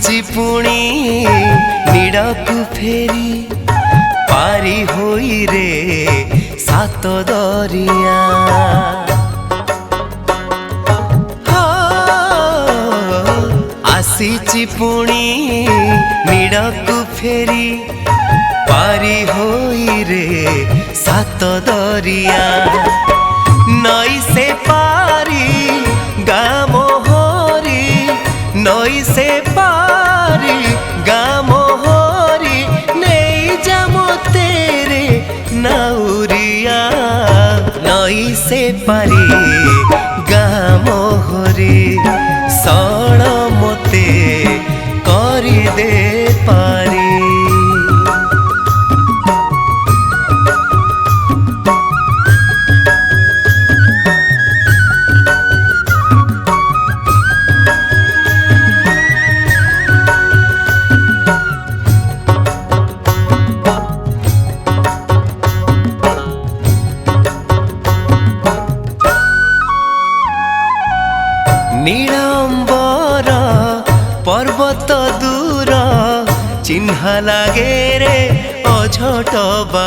आसीची पुणी निड़कु फेरी पारी होई रे सात दरिया। आसीची पुणी निड़कु फेरी पारी होई रे सात दरिया। नई से पारी गाँ मोहरी, नई से पारी गाँ मोहरी, नहीं जामो तेरे नाउरिया। नई से पारी गाँ मोहरी सण मते करी दे पारी। नीलांबर पर्वत दूर चिन्ह लागे रे अझटबा।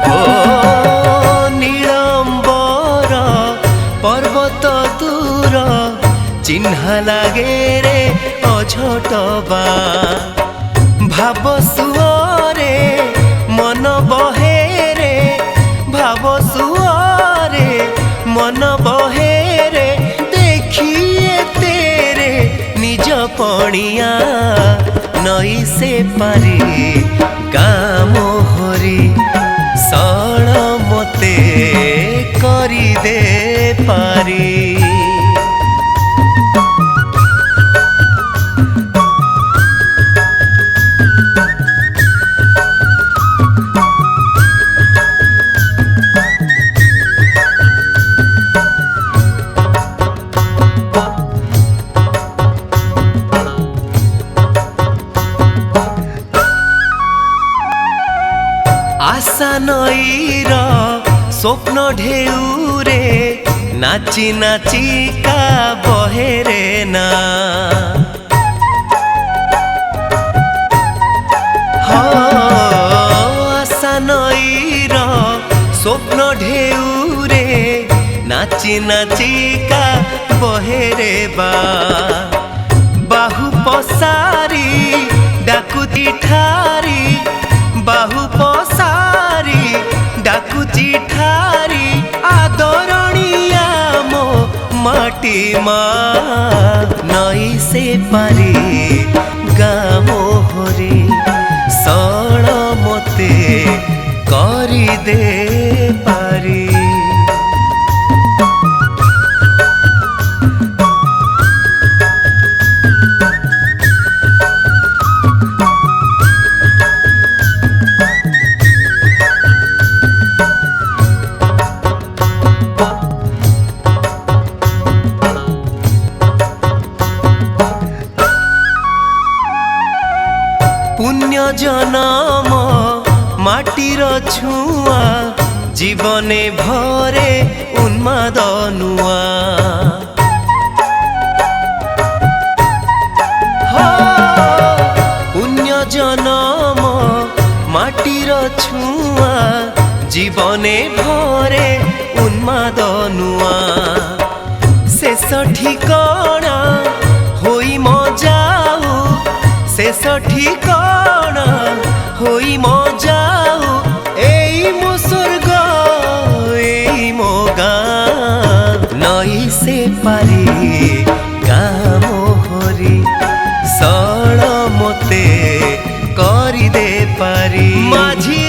ओ नीलांबर पर्वत दूर चिन्ह लागे रे अझटबा। भाव सुअरे मन बहे रे, भाव सुअरे मन बहे रे, देखिए तेरे निज पणिया। नई से पारी गाँ मोहरी सण मते करी दे पारी। आशा नईर स्वप्न ढेउरे नाची नाची का बहे रे ना। आशा नईर स्वप्न ढेउरे नाची नाची का बहे रे बा। बाहु पसारी डाकुती ठारी, बाहु पसारी डाकुची ठारी, आदरणिया मो माटी माँ। नई से पारी गाँ मोहरी सण मते करी दे पारी। पुण्य जनम माटीर छुआ, जीवने भरे उन्माद नुआ। पुण्य जनम माटीर छुआ, जीवने भरे उन्माद नुआ। शेष ठिकाना होई मजाऊ, शेष ठिकाना होई मजाऊ, एई मो स्वर्ग एई मो गाँ। नई से पारी गाँ मोहरी सण मते करी दे पारी। माझी